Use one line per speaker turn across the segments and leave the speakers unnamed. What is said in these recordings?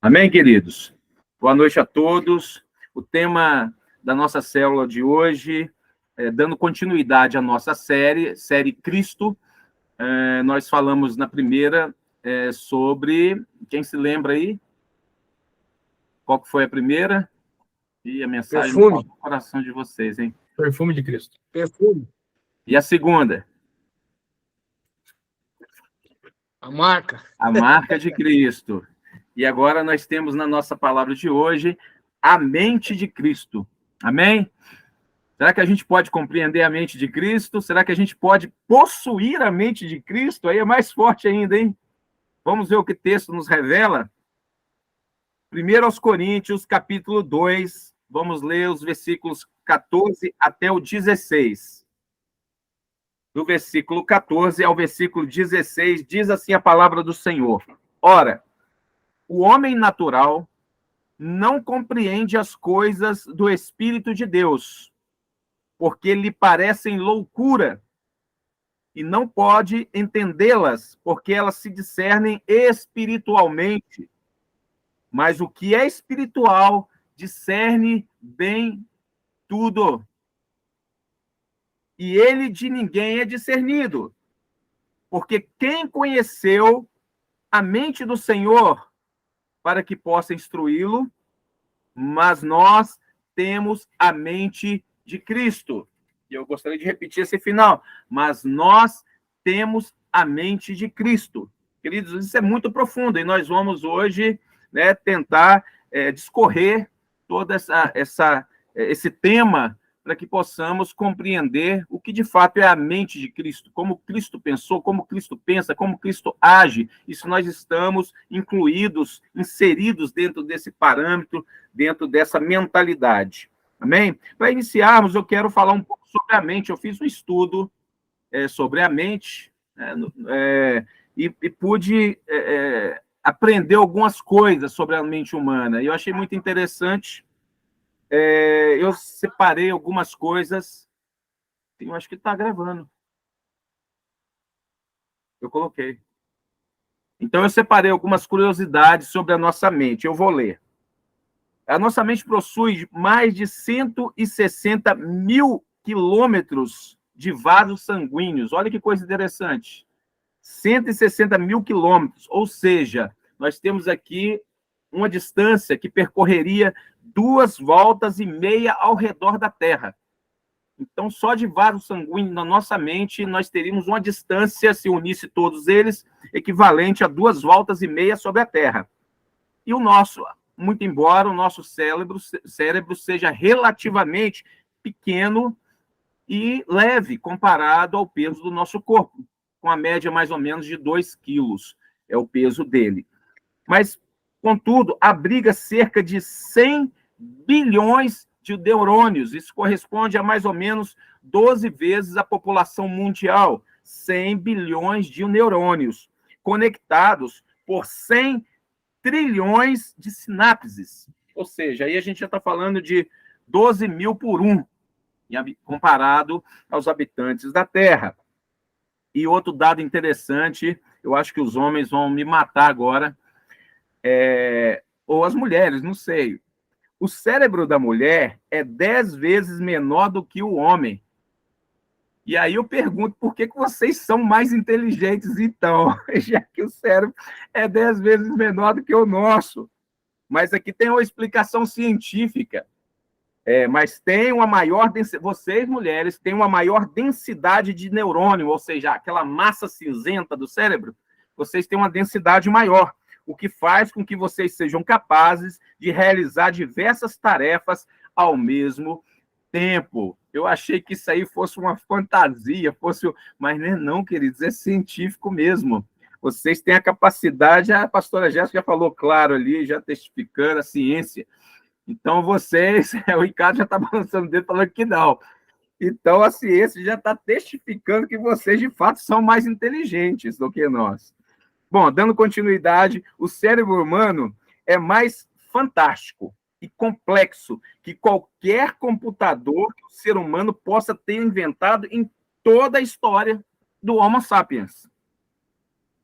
Amém, queridos? Boa noite a todos. O tema da nossa célula de hoje, dando continuidade à nossa série Cristo. Nós falamos na primeira sobre... Quem se lembra aí? Qual que foi a primeira? E a mensagem
Perfume.
no coração de vocês, hein?
Perfume de Cristo. Perfume.
E a segunda?
A marca.
A marca de Cristo. E agora nós temos na nossa palavra de hoje a mente de Cristo. Amém? Será que a gente pode compreender a mente de Cristo? Será que a gente pode possuir a mente de Cristo? Aí é mais forte ainda, hein? Vamos ver o que o texto nos revela? 1 aos Coríntios, capítulo 2, vamos ler os versículos 14 até o 16. Do versículo 14 ao versículo 16, diz assim a palavra do Senhor. Ora, o homem natural não compreende as coisas do Espírito de Deus, porque lhe parecem loucura, e não pode entendê-las, porque elas se discernem espiritualmente. Mas o que é espiritual discerne bem tudo. E ele de ninguém é discernido, porque quem conheceu a mente do Senhor para que possa instruí-lo? Mas nós temos a mente de Cristo. E eu gostaria de repetir esse final. Mas nós temos a mente de Cristo. Queridos, isso é muito profundo. E nós vamos hoje tentar discorrer todo esse tema para que possamos compreender o que de fato é a mente de Cristo, como Cristo pensou, como Cristo pensa, como Cristo age. Isso nós estamos incluídos, inseridos dentro desse parâmetro, dentro dessa mentalidade. Amém? Para iniciarmos, eu quero falar um pouco sobre a mente. Eu fiz um estudo sobre a mente e pude aprender algumas coisas sobre a mente humana. E eu achei muito interessante. Eu separei algumas coisas. Eu acho que está gravando. Eu coloquei. Então, eu separei algumas curiosidades sobre a nossa mente. Eu vou ler. A nossa mente possui mais de 160 mil quilômetros de vasos sanguíneos. Olha que coisa interessante. 160 mil quilômetros. Ou seja, nós temos aqui uma distância que percorreria 2,5 voltas ao redor da Terra. Então, só de vaso sanguíneo na nossa mente, nós teríamos uma distância, se unisse todos eles, equivalente a 2,5 voltas sobre a Terra. E o nosso, muito embora o nosso cérebro seja relativamente pequeno e leve, comparado ao peso do nosso corpo, com a média mais ou menos de 2 quilos, é o peso dele. Mas, contudo, abriga cerca de 100 bilhões de neurônios. Isso corresponde a mais ou menos 12 vezes a população mundial. 100 bilhões de neurônios, conectados por 100 trilhões de sinapses. Ou seja, aí a gente já está falando de 12 mil por 1, comparado aos habitantes da Terra. E outro dado interessante, eu acho que os homens vão me matar agora, ou as mulheres, não sei. O cérebro da mulher é 10 vezes menor do que o homem. E aí eu pergunto, por que vocês são mais inteligentes, então? Já que o cérebro é 10 vezes menor do que o nosso. Mas aqui tem uma explicação científica. Mas tem uma maior densidade, vocês, mulheres, têm uma maior densidade de neurônio, ou seja, aquela massa cinzenta do cérebro, vocês têm uma densidade maior, o que faz com que vocês sejam capazes de realizar diversas tarefas ao mesmo tempo. Eu achei que isso aí fosse uma fantasia, mas não, queridos, é científico mesmo. Vocês têm a capacidade, a pastora Jéssica já falou claro ali, já testificando a ciência. Então, vocês, o Ricardo já está balançando o dedo falando que não. Então, a ciência já está testificando que vocês, de fato, são mais inteligentes do que nós. Bom, dando continuidade, o cérebro humano é mais fantástico e complexo que qualquer computador que o ser humano possa ter inventado em toda a história do Homo sapiens.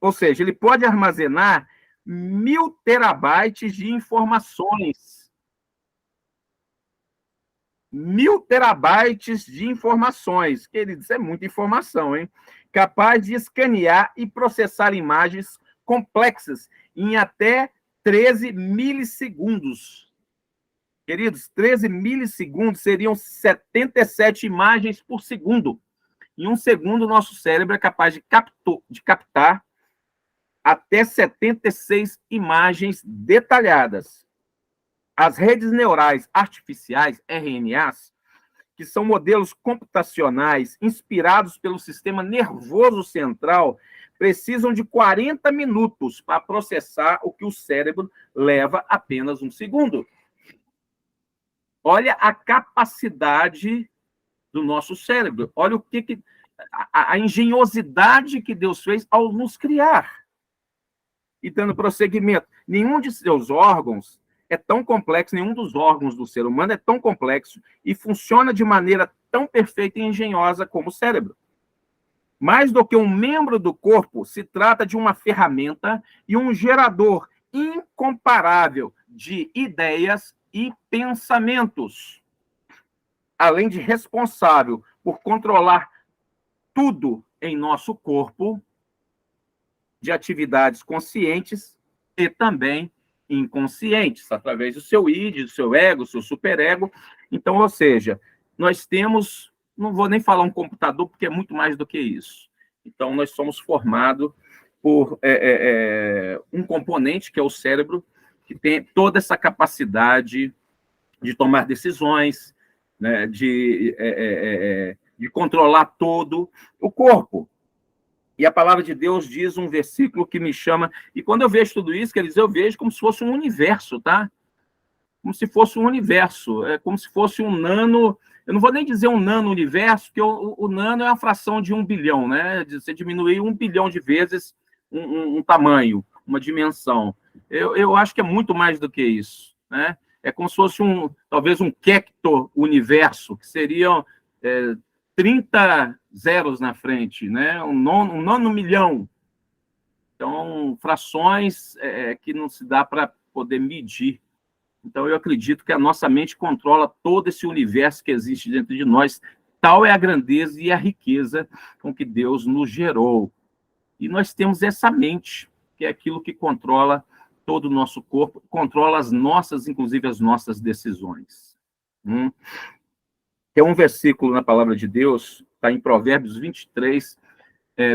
Ou seja, ele pode armazenar 1.000 terabytes de informações. 1.000 terabytes de informações. Queridos, é muita informação, hein? Capaz de escanear e processar imagens complexas em até 13 milissegundos. Queridos, 13 milissegundos seriam 77 imagens por segundo. Em um segundo, o nosso cérebro é capaz de captar até 76 imagens detalhadas. As redes neurais artificiais, RNAs, que são modelos computacionais inspirados pelo sistema nervoso central, precisam de 40 minutos para processar o que o cérebro leva apenas um segundo. Olha a capacidade do nosso cérebro. Olha o que a engenhosidade que Deus fez ao nos criar. E dando prosseguimento. Nenhum de seus órgãos é tão complexo, nenhum dos órgãos do ser humano é tão complexo e funciona de maneira tão perfeita e engenhosa como o cérebro. Mais do que um membro do corpo, se trata de uma ferramenta e um gerador incomparável de ideias e pensamentos, além de responsável por controlar tudo em nosso corpo, de atividades conscientes e também inconscientes, através do seu id, do seu ego, do seu superego. Então, ou seja, nós temos, não vou nem falar um computador, porque é muito mais do que isso. Então, nós somos formados por um componente, que é o cérebro, que tem toda essa capacidade de tomar decisões, né, de controlar todo o corpo. E a palavra de Deus diz um versículo que me chama... E quando eu vejo tudo isso, quer dizer, eu vejo como se fosse um universo, tá? Como se fosse um universo. É como se fosse um nano... Eu não vou nem dizer um nano-universo, porque o nano é uma fração de 1 bilhão, né? Você diminuir 1 bilhão de vezes um tamanho, uma dimensão. Eu acho que é muito mais do que isso, né? É como se fosse talvez um quecto-universo, que seriam 30 zeros na frente, né? Um nono milhão. Então, frações que não se dá para poder medir. Então, eu acredito que a nossa mente controla todo esse universo que existe dentro de nós. Tal é a grandeza e a riqueza com que Deus nos gerou. E nós temos essa mente, que é aquilo que controla todo o nosso corpo, controla inclusive as nossas decisões. Tem um versículo na palavra de Deus, está em Provérbios 23,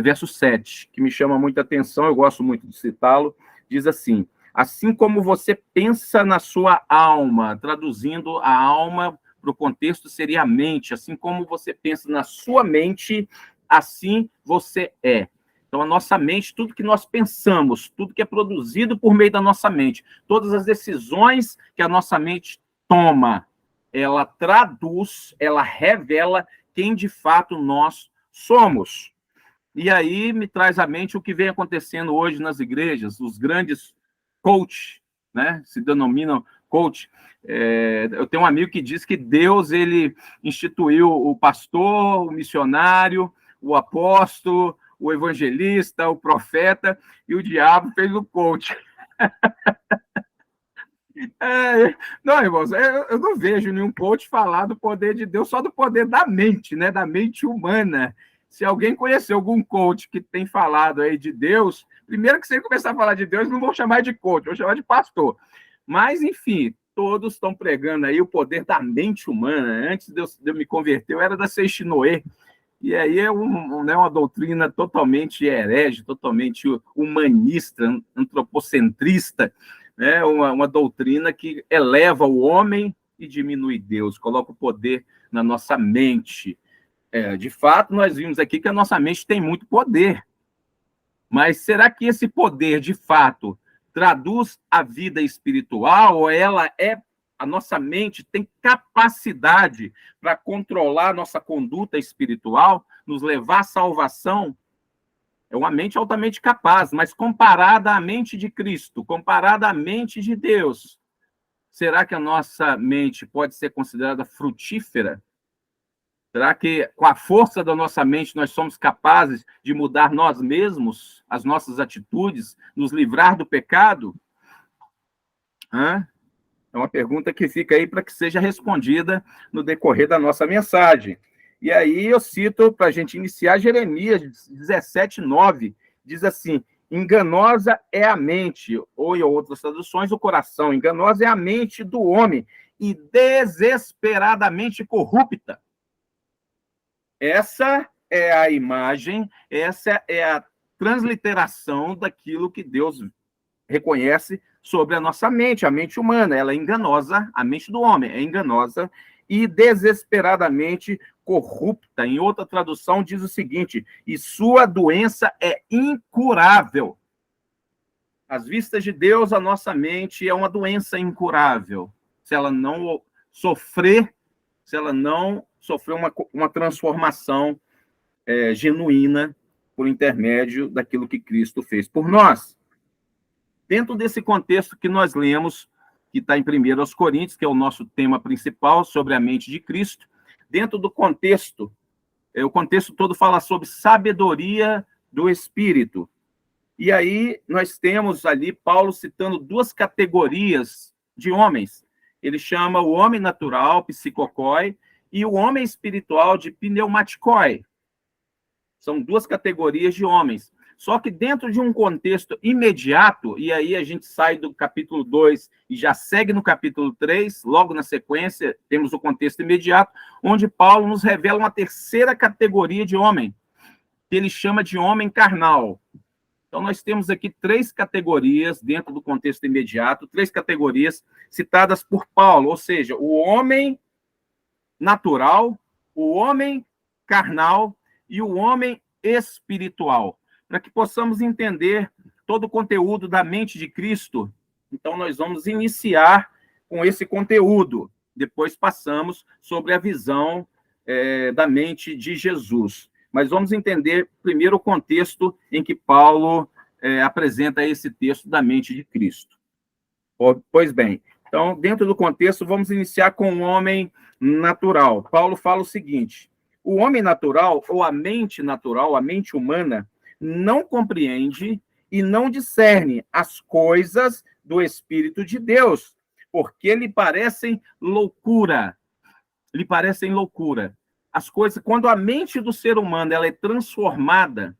verso 7, que me chama muita atenção, eu gosto muito de citá-lo, diz assim: assim como você pensa na sua alma, traduzindo a alma para o contexto seria a mente, assim como você pensa na sua mente, assim você é. Então, a nossa mente, tudo que nós pensamos, tudo que é produzido por meio da nossa mente, todas as decisões que a nossa mente toma, ela traduz, ela revela quem de fato nós somos. E aí me traz à mente o que vem acontecendo hoje nas igrejas, os grandes coach, né? Se denominam coach. Eu tenho um amigo que diz que Deus ele instituiu o pastor, o missionário, o apóstolo, o evangelista, o profeta, e o diabo fez o coach. Não, irmãos, eu não vejo nenhum coach falar do poder de Deus, só do poder da mente, né? Da mente humana. Se alguém conhecer algum coach que tem falado aí de Deus, primeiro que se ele começar a falar de Deus, não vou chamar de coach, vou chamar de pastor. Mas, enfim, todos estão pregando aí o poder da mente humana. Antes de eu me converter, eu era da Seishinoe. E aí é uma doutrina totalmente herege, totalmente humanista, antropocentrista, né? Uma doutrina que eleva o homem e diminui Deus, coloca o poder na nossa mente. De fato, nós vimos aqui que a nossa mente tem muito poder. Mas será que esse poder, de fato, traduz a vida espiritual ou a nossa mente tem capacidade para controlar a nossa conduta espiritual, nos levar à salvação? É uma mente altamente capaz, mas comparada à mente de Cristo, comparada à mente de Deus, será que a nossa mente pode ser considerada frutífera? Será que com a força da nossa mente nós somos capazes de mudar nós mesmos, as nossas atitudes, nos livrar do pecado? É uma pergunta que fica aí para que seja respondida no decorrer da nossa mensagem. E aí eu cito, para a gente iniciar, Jeremias 17:9, diz assim: enganosa é a mente, ou em outras traduções, o coração. Enganosa é a mente do homem e desesperadamente corrupta. Essa é a imagem, essa é a transliteração daquilo que Deus reconhece sobre a nossa mente, a mente humana. Ela é enganosa, a mente do homem é enganosa e desesperadamente corrupta. Em outra tradução diz o seguinte: e sua doença é incurável. Às vistas de Deus, a nossa mente é uma doença incurável. Se ela não sofrer uma transformação genuína por intermédio daquilo que Cristo fez por nós. Dentro desse contexto que nós lemos, que está em 1 aos Coríntios, que é o nosso tema principal, sobre a mente de Cristo, dentro do contexto, o contexto todo fala sobre sabedoria do Espírito. E aí nós temos ali Paulo citando duas categorias de homens. Ele chama o homem natural, psicokoi, e o homem espiritual de pneumatikoi. São duas categorias de homens. Só que dentro de um contexto imediato, e aí a gente sai do capítulo 2 e já segue no capítulo 3, logo na sequência, temos o contexto imediato, onde Paulo nos revela uma terceira categoria de homem, que ele chama de homem carnal. Então, nós temos aqui três categorias dentro do contexto imediato, três categorias citadas por Paulo, ou seja, o homem natural, o homem carnal e o homem espiritual. Para que possamos entender todo o conteúdo da mente de Cristo, então nós vamos iniciar com esse conteúdo. Depois passamos sobre a visão da mente de Jesus. Mas vamos entender primeiro o contexto em que Paulo apresenta esse texto da mente de Cristo. Pois bem, então, dentro do contexto, vamos iniciar com o homem natural. Paulo fala o seguinte: o homem natural, ou a mente natural, a mente humana, não compreende e não discerne as coisas do Espírito de Deus, porque lhe parecem loucura. Lhe parecem loucura. As coisas, quando a mente do ser humano ela é transformada,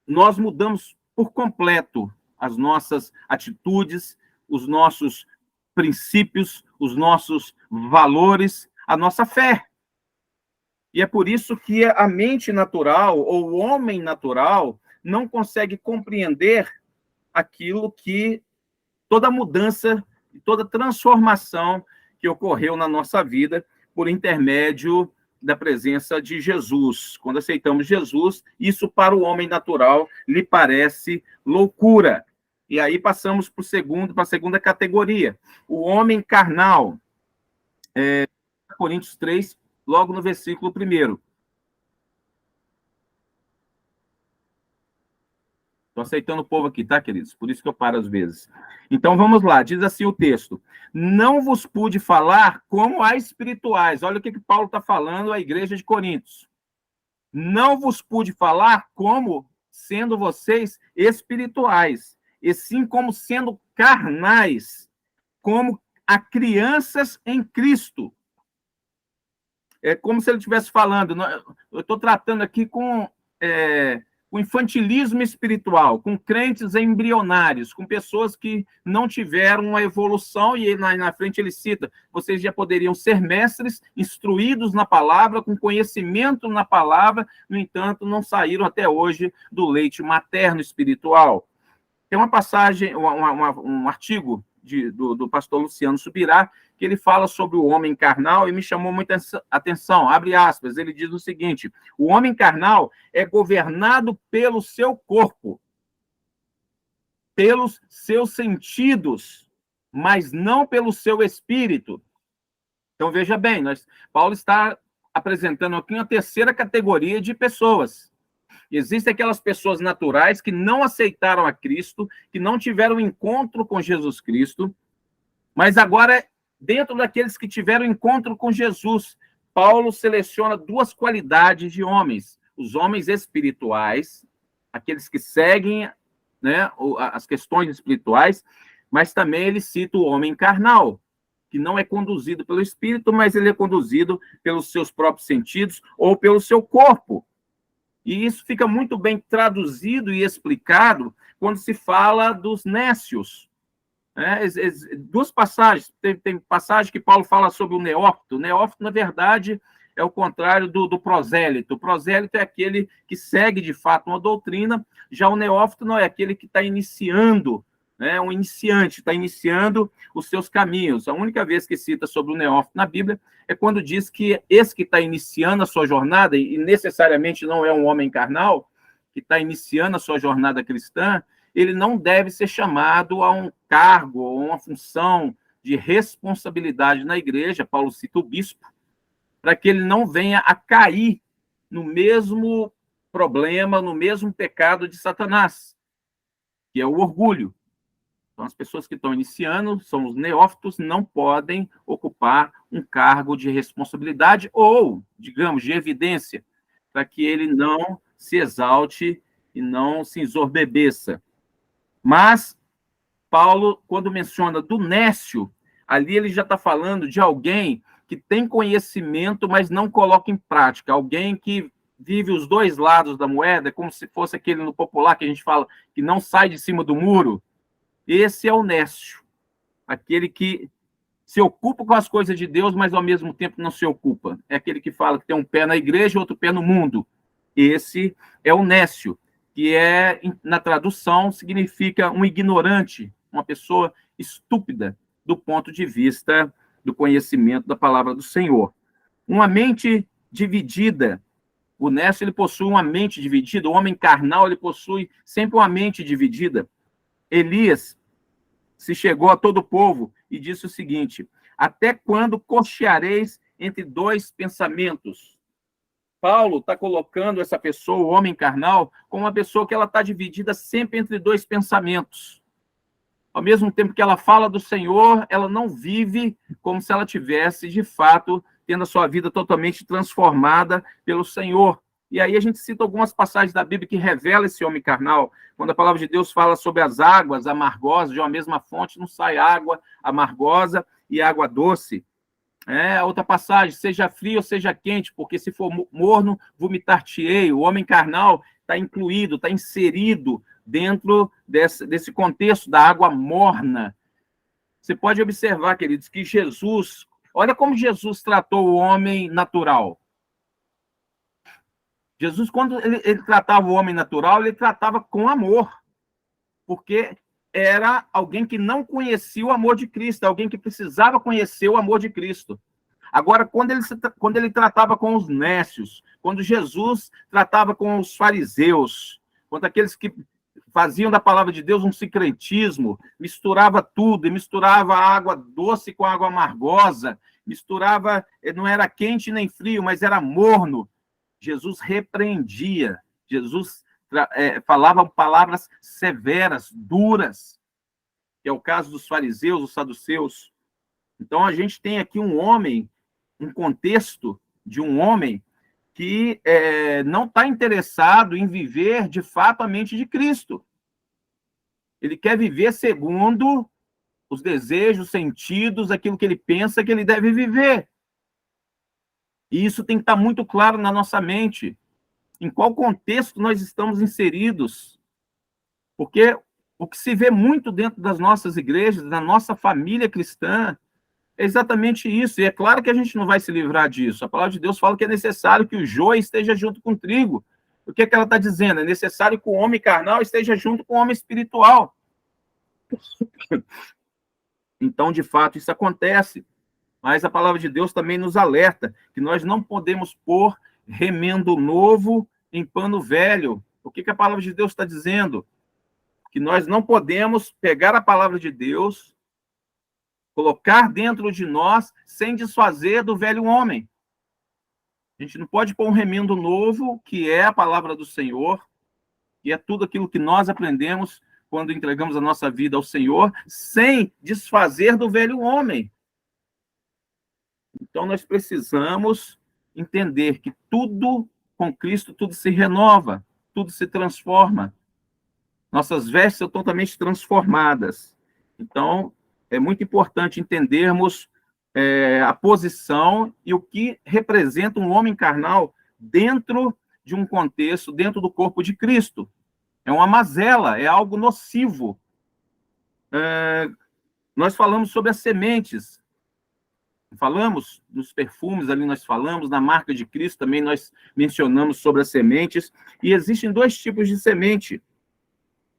nós mudamos por completo as nossas atitudes, os nossos princípios, os nossos valores, a nossa fé. E é por isso que a mente natural, ou o homem natural, não consegue compreender aquilo que toda mudança, toda transformação que ocorreu na nossa vida por intermédio da presença de Jesus. Quando aceitamos Jesus, isso para o homem natural lhe parece loucura. E aí passamos para a segunda categoria, o homem carnal. Coríntios 3, logo no versículo 1. Estou aceitando o povo aqui, tá, queridos? Por isso que eu paro às vezes. Então, vamos lá. Diz assim o texto: não vos pude falar como a espirituais. Olha o que Paulo está falando à igreja de Coríntios. Não vos pude falar como sendo vocês espirituais, e sim como sendo carnais, como a crianças em Cristo. É como se ele estivesse falando, eu estou tratando aqui com o infantilismo espiritual, com crentes embrionários, com pessoas que não tiveram uma evolução, e na frente ele cita, vocês já poderiam ser mestres, instruídos na palavra, com conhecimento na palavra, no entanto, não saíram até hoje do leite materno espiritual. Tem uma passagem, um artigo do pastor Luciano Subirá, que ele fala sobre o homem carnal e me chamou muita atenção. Abre aspas, ele diz o seguinte: o homem carnal é governado pelo seu corpo, pelos seus sentidos, mas não pelo seu espírito. Então, veja bem, Paulo está apresentando aqui uma terceira categoria de pessoas. Existem aquelas pessoas naturais que não aceitaram a Cristo, que não tiveram encontro com Jesus Cristo, mas agora dentro daqueles que tiveram encontro com Jesus, Paulo seleciona duas qualidades de homens: os homens espirituais, aqueles que seguem, né, as questões espirituais, mas também ele cita o homem carnal, que não é conduzido pelo Espírito, mas ele é conduzido pelos seus próprios sentidos ou pelo seu corpo. E isso fica muito bem traduzido e explicado quando se fala dos nécios. Duas passagens. Tem passagem que Paulo fala sobre o neófito. O neófito, na verdade, é o contrário do prosélito. O prosélito é aquele que segue, de fato, uma doutrina. Já o neófito não é aquele que está iniciando, né? Um iniciante, está iniciando os seus caminhos. A única vez que cita sobre o neófito na Bíblia é quando diz que esse que está iniciando a sua jornada, e necessariamente não é um homem carnal, que está iniciando a sua jornada cristã, ele não deve ser chamado a um cargo ou uma função de responsabilidade na igreja. Paulo cita o bispo, para que ele não venha a cair no mesmo problema, no mesmo pecado de Satanás, que é o orgulho. Então, as pessoas que estão iniciando, são os neófitos, não podem ocupar um cargo de responsabilidade ou, digamos, de evidência, para que ele não se exalte e não se ensorbebeça. Mas Paulo, quando menciona do nécio, ali ele já está falando de alguém que tem conhecimento, mas não coloca em prática. Alguém que vive os dois lados da moeda, como se fosse aquele no popular que a gente fala, que não sai de cima do muro. Esse é o nécio. Aquele que se ocupa com as coisas de Deus, mas ao mesmo tempo não se ocupa. É aquele que fala que tem um pé na igreja e outro pé no mundo. Esse é o nécio, que é, na tradução, significa um ignorante, uma pessoa estúpida do ponto de vista do conhecimento da palavra do Senhor. Uma mente dividida. O nécio, ele possui uma mente dividida. O homem carnal, ele possui sempre uma mente dividida. Elias se chegou a todo o povo e disse o seguinte: até quando cocheareis entre dois pensamentos? Paulo está colocando essa pessoa, o homem carnal, como uma pessoa que ela está dividida sempre entre dois pensamentos. Ao mesmo tempo que ela fala do Senhor, ela não vive como se ela tivesse, de fato, tendo a sua vida totalmente transformada pelo Senhor. E aí a gente cita algumas passagens da Bíblia que revelam esse homem carnal. Quando a palavra de Deus fala sobre as águas amargosas, de uma mesma fonte não sai água amargosa e água doce. Outra passagem, seja frio ou seja quente, porque se for morno, vomitar-te-ei. O homem carnal está incluído, está inserido dentro desse contexto da água morna. Você pode observar, queridos, que Jesus, olha como Jesus tratou o homem natural. Jesus, quando ele tratava o homem natural, ele tratava com amor, porque era alguém que não conhecia o amor de Cristo, alguém que precisava conhecer o amor de Cristo. Agora, quando ele tratava com os nécios, quando Jesus tratava com os fariseus, quando aqueles que faziam da palavra de Deus um sincretismo, misturava tudo, e misturava água doce com água amargosa, misturava, não era quente nem frio, mas era morno. Jesus repreendia, Jesus falava palavras severas, duras, que é o caso dos fariseus, dos saduceus. Então, a gente tem aqui um homem, um contexto de um homem que não está interessado em viver, de fato, a mente de Cristo. Ele quer viver segundo os desejos, sentidos, aquilo que ele pensa que ele deve viver. E isso tem que estar muito claro na nossa mente. Em qual contexto nós estamos inseridos? Porque o que se vê muito dentro das nossas igrejas, da nossa família cristã, é exatamente isso. E é claro que a gente não vai se livrar disso. A palavra de Deus fala que é necessário que o joio esteja junto com o trigo. O que é que ela está dizendo? É necessário que o homem carnal esteja junto com o homem espiritual. Então, de fato, isso acontece. Mas a palavra de Deus também nos alerta que nós não podemos pôr remendo novo em pano velho. O que a palavra de Deus está dizendo? Que nós não podemos pegar a palavra de Deus, colocar dentro de nós, sem desfazer do velho homem. A gente não pode pôr um remendo novo, que é a palavra do Senhor, que é tudo aquilo que nós aprendemos quando entregamos a nossa vida ao Senhor, sem desfazer do velho homem. Então, nós precisamos entender que tudo com Cristo, tudo se renova, tudo se transforma. Nossas vestes são totalmente transformadas. Então, é muito importante entendermos a posição e o que representa um homem carnal dentro de um contexto, dentro do corpo de Cristo. É uma mazela, é algo nocivo. Nós falamos sobre as sementes, falamos nos perfumes, ali nós falamos, na marca de Cristo também nós mencionamos sobre as sementes, e existem dois tipos de semente.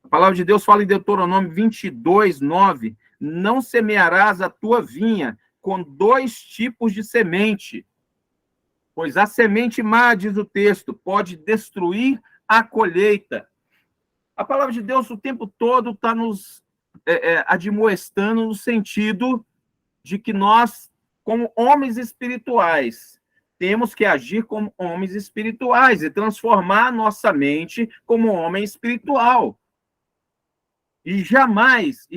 A palavra de Deus fala em Deuteronômio 22, 9, não semearás a tua vinha com dois tipos de semente, pois a semente má, diz o texto, pode destruir a colheita. A palavra de Deus o tempo todo está nos admoestando no sentido de que nós, como homens espirituais, temos que agir como homens espirituais e transformar a nossa mente como homem espiritual. E jamais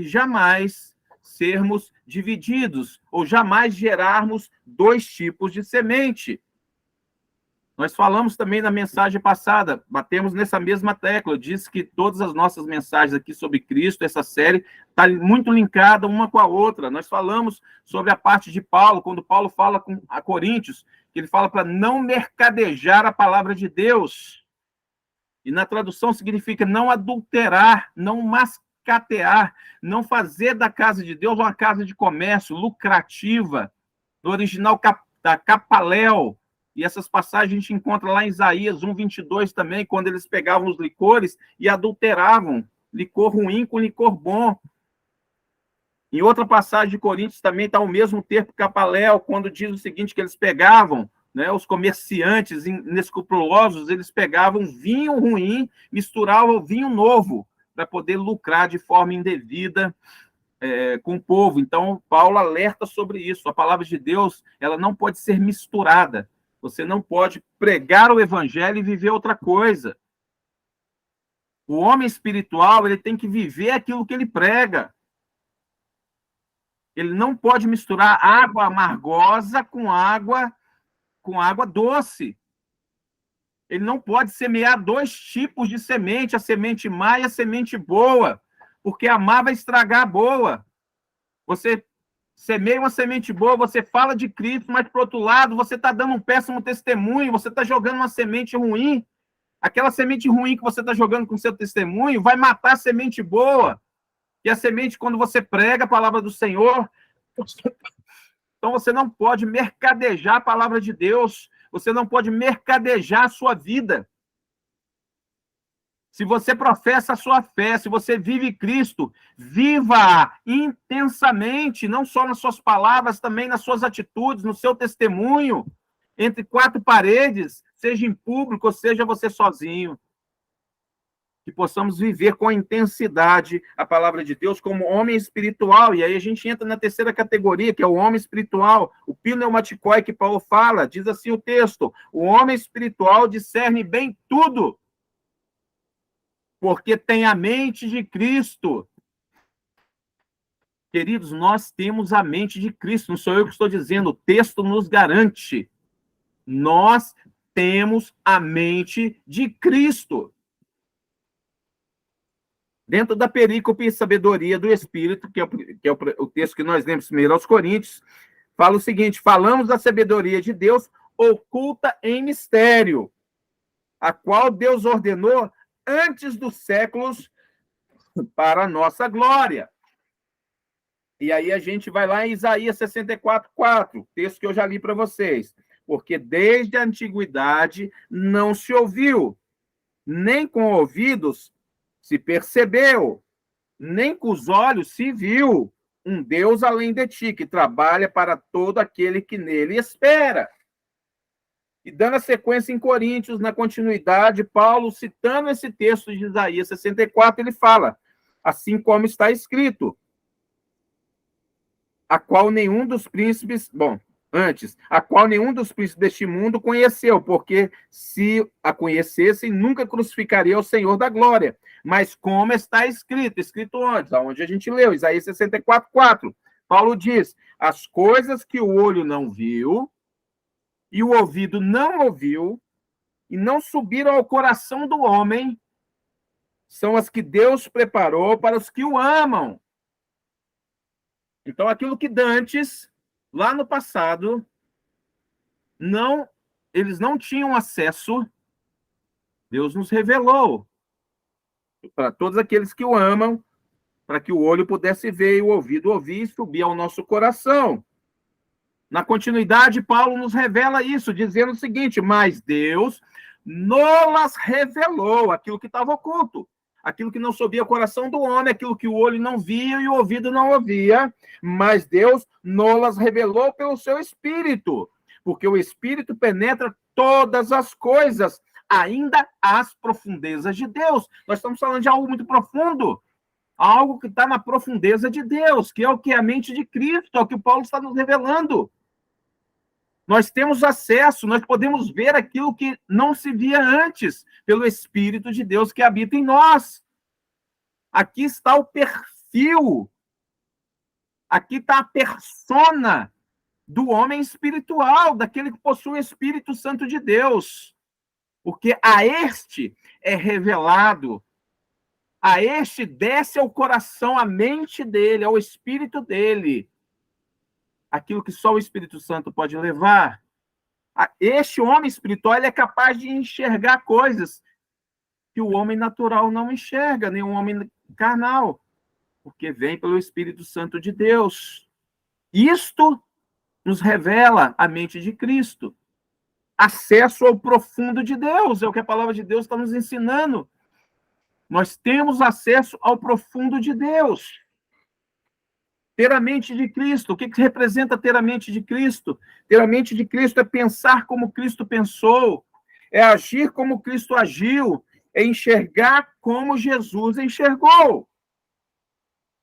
sermos divididos, ou jamais gerarmos dois tipos de semente. Nós falamos também na mensagem passada, batemos nessa mesma tecla, eu disse que todas as nossas mensagens aqui sobre Cristo, essa série, está muito linkada uma com a outra. Nós falamos sobre a parte de Paulo, quando Paulo fala a Coríntios, que ele fala para não mercadejar a palavra de Deus. E na tradução significa não adulterar, não mascatear, não fazer da casa de Deus uma casa de comércio lucrativa. No original da Capaléu. E essas passagens a gente encontra lá em Isaías 1:22 também, quando eles pegavam os licores e adulteravam licor ruim com licor bom. Em outra passagem de Coríntios também está o mesmo termo Capaléu, quando diz o seguinte, que eles pegavam, né, os comerciantes inescrupulosos, eles pegavam vinho ruim, misturavam vinho novo, para poder lucrar de forma indevida com o povo. Então, Paulo alerta sobre isso. A palavra de Deus, ela não pode ser misturada. Você não pode pregar o evangelho e viver outra coisa. O homem espiritual, ele tem que viver aquilo que ele prega. Ele não pode misturar água amargosa com água doce. Ele não pode semear dois tipos de semente, a semente má e a semente boa, porque a má vai estragar a boa. Você semeia uma semente boa, você fala de Cristo, mas, por outro lado, você está dando um péssimo testemunho, você está jogando uma semente ruim. Aquela semente ruim que você está jogando com o seu testemunho vai matar a semente boa. E a semente, quando você prega a palavra do Senhor, então você não pode mercadejar a palavra de Deus, você não pode mercadejar a sua vida. Se você professa a sua fé, se você vive Cristo, viva intensamente, não só nas suas palavras, também nas suas atitudes, no seu testemunho, entre quatro paredes, seja em público, ou seja você sozinho. Que possamos viver com intensidade a palavra de Deus como homem espiritual. E aí a gente entra na terceira categoria, que é o homem espiritual, o pneumaticói que Paulo fala, diz assim o texto, o homem espiritual discerne bem tudo, porque tem a mente de Cristo. Queridos, nós temos a mente de Cristo, não sou eu que estou dizendo, o texto nos garante. Nós temos a mente de Cristo. Dentro da perícope Sabedoria do Espírito, que é o texto que nós lemos primeiro aos Coríntios, fala o seguinte, falamos da sabedoria de Deus oculta em mistério, a qual Deus ordenou antes dos séculos para a nossa glória. E aí a gente vai lá em Isaías 64:4, texto que eu já li para vocês. Porque desde a antiguidade não se ouviu, nem com ouvidos se percebeu, nem com os olhos se viu um Deus além de ti, que trabalha para todo aquele que nele espera. E dando a sequência em Coríntios, na continuidade, Paulo, citando esse texto de Isaías 64, ele fala, assim como está escrito, a qual nenhum dos príncipes deste mundo conheceu, porque se a conhecessem, nunca crucificaria o Senhor da glória. Mas como está escrito onde? Aonde a gente leu, Isaías 64:4. Paulo diz: as coisas que o olho não viu e o ouvido não ouviu e não subiram ao coração do homem, são as que Deus preparou para os que o amam. Então, aquilo que dantes, lá no passado, eles não tinham acesso, Deus nos revelou para todos aqueles que o amam, para que o olho pudesse ver e o ouvido ouvir e subir ao nosso coração. Na continuidade, Paulo nos revela isso, dizendo o seguinte: mas Deus nolas revelou, aquilo que estava oculto, aquilo que não subia ao coração do homem, aquilo que o olho não via e o ouvido não ouvia, mas Deus nolas revelou pelo seu Espírito, porque o Espírito penetra todas as coisas, ainda as profundezas de Deus. Nós estamos falando de algo muito profundo, algo que está na profundeza de Deus, que é o que é a mente de Cristo, é o que o Paulo está nos revelando. Nós temos acesso, nós podemos ver aquilo que não se via antes, pelo Espírito de Deus que habita em nós. Aqui está o perfil, aqui está a persona do homem espiritual, daquele que possui o Espírito Santo de Deus. Porque a este é revelado, a este desce ao coração, à mente dele, ao espírito dele, aquilo que só o Espírito Santo pode levar. Este homem espiritual, ele é capaz de enxergar coisas que o homem natural não enxerga, nem o homem carnal, porque vem pelo Espírito Santo de Deus. Isto nos revela a mente de Cristo. Acesso ao profundo de Deus, é o que a palavra de Deus está nos ensinando. Nós temos acesso ao profundo de Deus. Ter a mente de Cristo. O que representa ter a mente de Cristo? Ter a mente de Cristo é pensar como Cristo pensou, é agir como Cristo agiu, é enxergar como Jesus enxergou.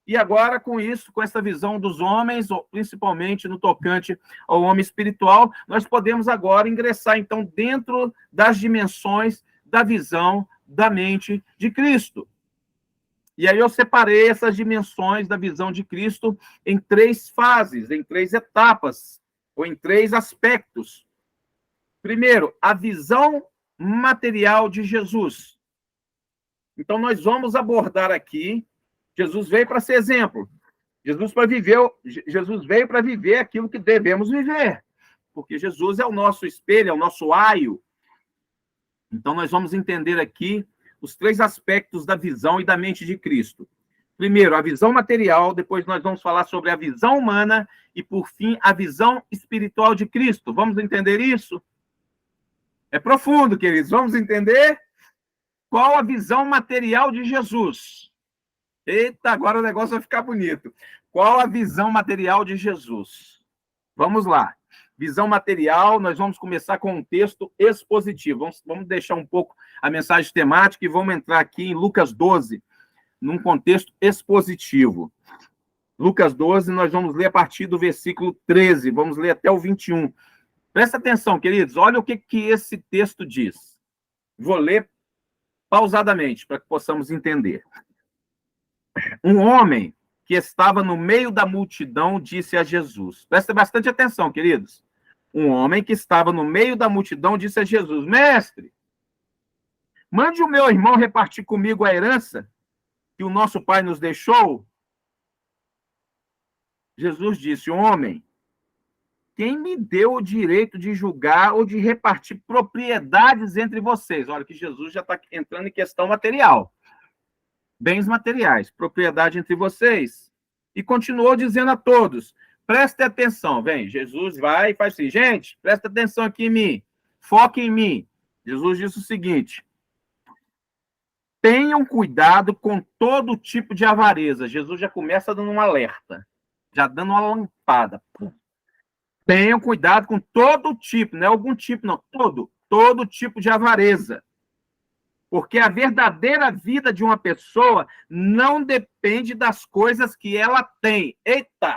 E agora, com isso, com essa visão dos homens, principalmente no tocante ao homem espiritual, nós podemos agora ingressar, então, dentro das dimensões da visão da mente de Cristo. E aí eu separei essas dimensões da visão de Cristo em 3 fases, em 3 etapas, ou em 3 aspectos. Primeiro, a visão material de Jesus. Então, nós vamos abordar aqui, Jesus veio para ser exemplo. Jesus veio para viver aquilo que devemos viver, porque Jesus é o nosso espelho, é o nosso aio. Então, nós vamos entender aqui os 3 aspectos da visão e da mente de Cristo. Primeiro, a visão material, depois nós vamos falar sobre a visão humana e, por fim, a visão espiritual de Cristo. Vamos entender isso? É profundo, queridos. Vamos entender qual a visão material de Jesus. Eita, agora o negócio vai ficar bonito. Qual a visão material de Jesus? Vamos lá. Visão material, nós vamos começar com um texto expositivo. Vamos deixar um pouco a mensagem temática e vamos entrar aqui em Lucas 12, num contexto expositivo. Lucas 12, nós vamos ler a partir do versículo 13, vamos ler até o 21. Presta atenção, queridos, olha o que esse texto diz. Vou ler pausadamente, para que possamos entender. Um homem que estava no meio da multidão disse a Jesus. Presta bastante atenção, queridos. Um homem que estava no meio da multidão disse a Jesus: Mestre, mande o meu irmão repartir comigo a herança que o nosso pai nos deixou. Jesus disse: Homem, quem me deu o direito de julgar ou de repartir propriedades entre vocês? Olha que Jesus já está entrando em questão material. Bens materiais, propriedade entre vocês. E continuou dizendo a todos: prestem atenção, vem, Jesus vai e faz assim, gente, presta atenção aqui em mim, foque em mim. Jesus disse o seguinte: tenham cuidado com todo tipo de avareza. Jesus já começa dando um alerta, já dando uma lampada. Tenham cuidado com todo tipo, não é algum tipo, não, todo tipo de avareza. Porque a verdadeira vida de uma pessoa não depende das coisas que ela tem. Eita!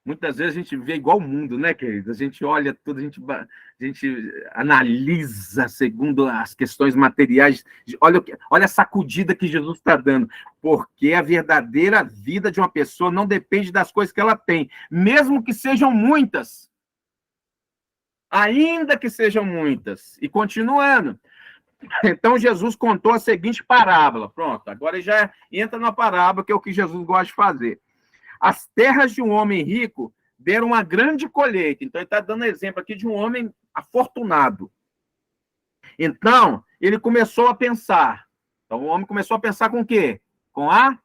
Muitas vezes a gente vê igual o mundo, né, querido? A gente olha tudo, a gente analisa segundo as questões materiais. Olha a sacudida que Jesus está dando. Porque a verdadeira vida de uma pessoa não depende das coisas que ela tem, mesmo que sejam muitas. Ainda que sejam muitas. E continuando. Então, Jesus contou a seguinte parábola. Pronto, agora ele já entra na parábola, que é o que Jesus gosta de fazer. As terras de um homem rico deram uma grande colheita. Então, ele está dando exemplo aqui de um homem afortunado. Então, ele começou a pensar. Então, o homem começou a pensar com o quê? Com a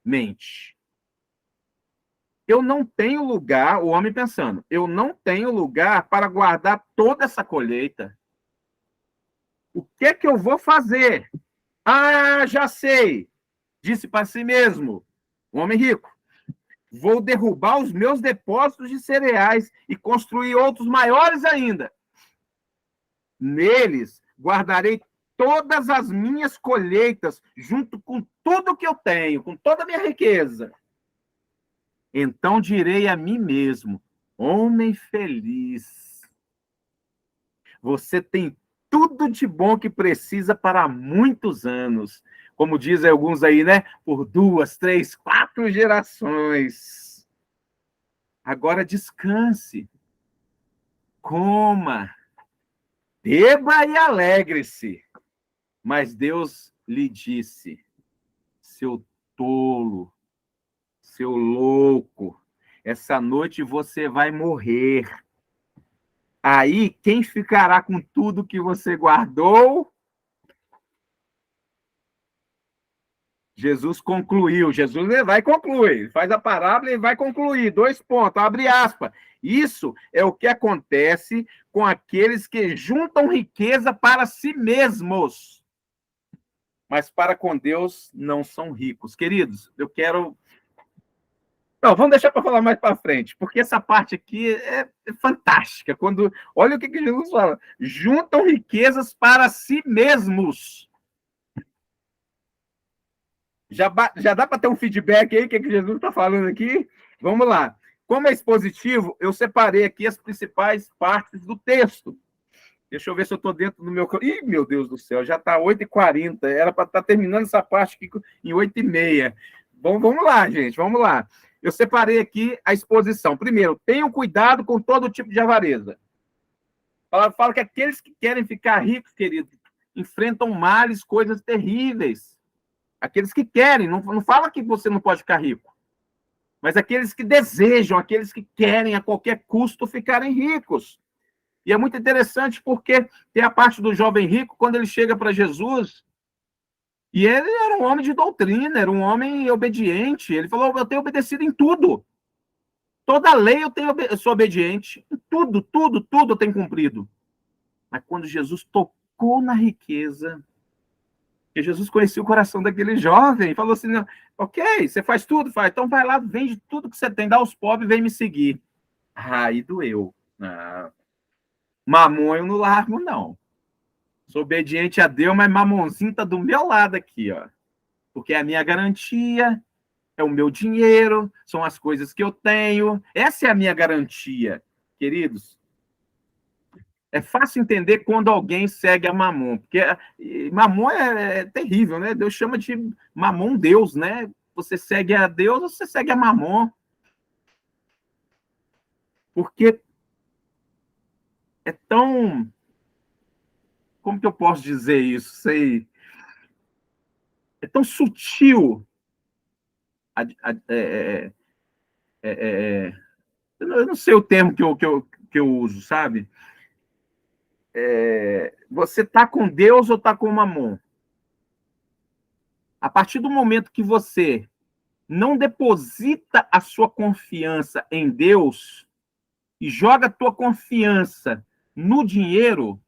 mente. Eu não tenho lugar, o homem pensando, eu não tenho lugar para guardar toda essa colheita. O que é que eu vou fazer? Ah, já sei, disse para si mesmo, o homem rico. Vou derrubar os meus depósitos de cereais e construir outros maiores ainda. Neles guardarei todas as minhas colheitas, junto com tudo que eu tenho, com toda a minha riqueza. Então direi a mim mesmo, homem feliz, você tem tudo de bom que precisa para muitos anos. Como dizem alguns aí, né? Por 2, 3, 4 gerações. Agora descanse, coma, beba e alegre-se. Mas Deus lhe disse, seu tolo, seu louco, essa noite você vai morrer. Aí, quem ficará com tudo que você guardou? Jesus concluiu. Jesus vai concluir. Faz a parábola e vai concluir. 2 pontos, abre aspas. Isso é o que acontece com aqueles que juntam riqueza para si mesmos, mas para com Deus não são ricos. Queridos, eu quero... Não, vamos deixar para falar mais para frente, porque essa parte aqui é fantástica. Olha o que Jesus fala. Juntam riquezas para si mesmos. Já dá para ter um feedback aí, o que Jesus está falando aqui? Vamos lá. Como é expositivo, eu separei aqui as principais partes do texto. Deixa eu ver se eu estou dentro do meu... Ih, meu Deus do céu, já está 8h40. Era para estar terminando essa parte aqui em 8h30. Bom, vamos lá, gente, vamos lá. Eu separei aqui a exposição. Primeiro, tenham cuidado com todo tipo de avareza. Fala que aqueles que querem ficar ricos, queridos, enfrentam males, coisas terríveis. Aqueles que querem, não fala que você não pode ficar rico, mas aqueles que desejam, aqueles que querem a qualquer custo ficarem ricos. E é muito interessante porque tem a parte do jovem rico, quando ele chega para Jesus, e ele era um homem de doutrina, era um homem obediente. Ele falou, eu tenho obedecido em tudo. Toda a lei eu sou obediente. Em tudo eu tenho cumprido. Mas quando Jesus tocou na riqueza, porque Jesus conhecia o coração daquele jovem e falou assim, não, ok, você faz tudo? Faz. Então vai lá, vende tudo que você tem, dá aos pobres e vem me seguir. Aí doeu. Mamon eu não largo, não. Sou obediente a Deus, mas mamonzinho está do meu lado aqui, ó. Porque é a minha garantia, é o meu dinheiro, são as coisas que eu tenho. Essa é a minha garantia, queridos. É fácil entender quando alguém segue a Mamon, porque Mamon é terrível, né? Deus chama de Mamon Deus, né? Você segue a Deus ou você segue a Mamon? Porque é tão... Como que eu posso dizer isso? Sei... É tão sutil. Eu não sei o termo que eu uso, sabe? Você está com Deus ou está com Mamon? A partir do momento que você não deposita a sua confiança em Deus e joga a tua confiança no dinheiro,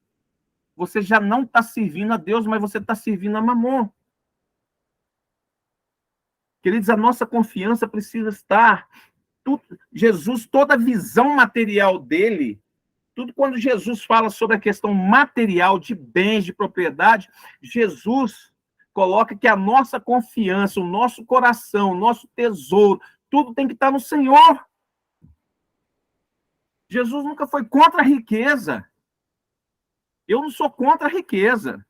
você já não está servindo a Deus, mas você está servindo a Mamon. Queridos, a nossa confiança precisa estar... Jesus, toda a visão material dele, tudo quando Jesus fala sobre a questão material de bens, de propriedade, Jesus coloca que a nossa confiança, o nosso coração, o nosso tesouro, tudo tem que estar no Senhor. Jesus nunca foi contra a riqueza. Eu não sou contra a riqueza.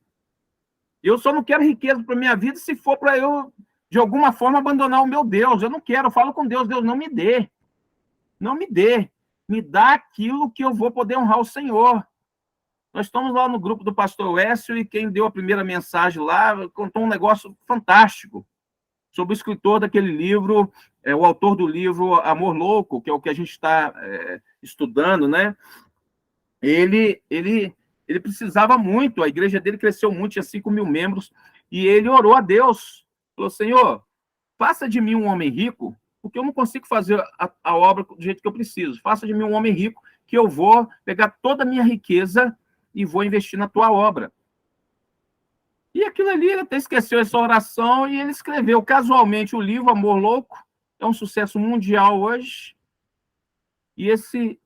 Eu só não quero riqueza para minha vida se for para eu, de alguma forma, abandonar o meu Deus. Eu não quero, eu falo com Deus, Deus, não me dê. Não me dê. Me dá aquilo que eu vou poder honrar o Senhor. Nós estamos lá no grupo do pastor Écio e quem deu a primeira mensagem lá contou um negócio fantástico sobre o escritor daquele livro, o autor do livro Amor Louco, que é o que a gente está estudando, né? Ele precisava muito, a igreja dele cresceu muito, tinha 5 mil membros, e ele orou a Deus, falou, Senhor, faça de mim um homem rico, porque eu não consigo fazer a obra do jeito que eu preciso, faça de mim um homem rico, que eu vou pegar toda a minha riqueza e vou investir na tua obra. E aquilo ali, ele até esqueceu essa oração, e ele escreveu casualmente o livro Amor Louco, é um sucesso mundial hoje, e esse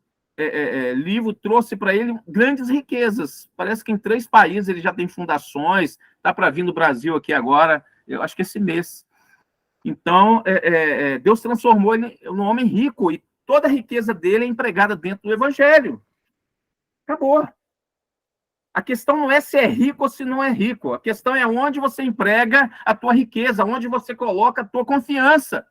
livro trouxe para ele grandes riquezas. Parece que em 3 países ele já tem fundações, está para vir no Brasil aqui agora, eu acho que esse mês. Então, Deus transformou ele num homem rico, e toda a riqueza dele é empregada dentro do Evangelho. Acabou. A questão não é se é rico ou se não é rico. A questão é onde você emprega a tua riqueza, onde você coloca a tua confiança.